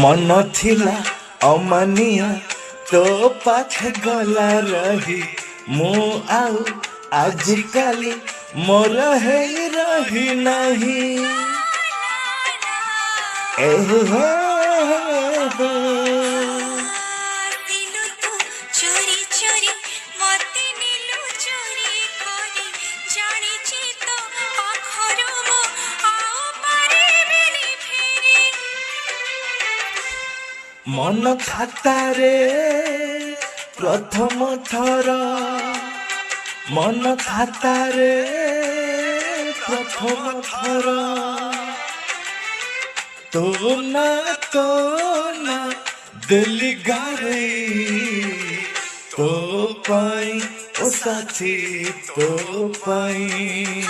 मन थिला अमानिया तो पाखे गला रही मु आउ आजिकाली मोर है रही नहीं एहे दिलु तू चोरी चोरी मते नीलु चोरी करी जानिछि तो आखरु मो आउ पारिबिनी फेरी मन खातारे प्रथम थर मन खातारे प्रथम थर तो ना दिल्ली गारे तो पाई ओ साथी तो पाई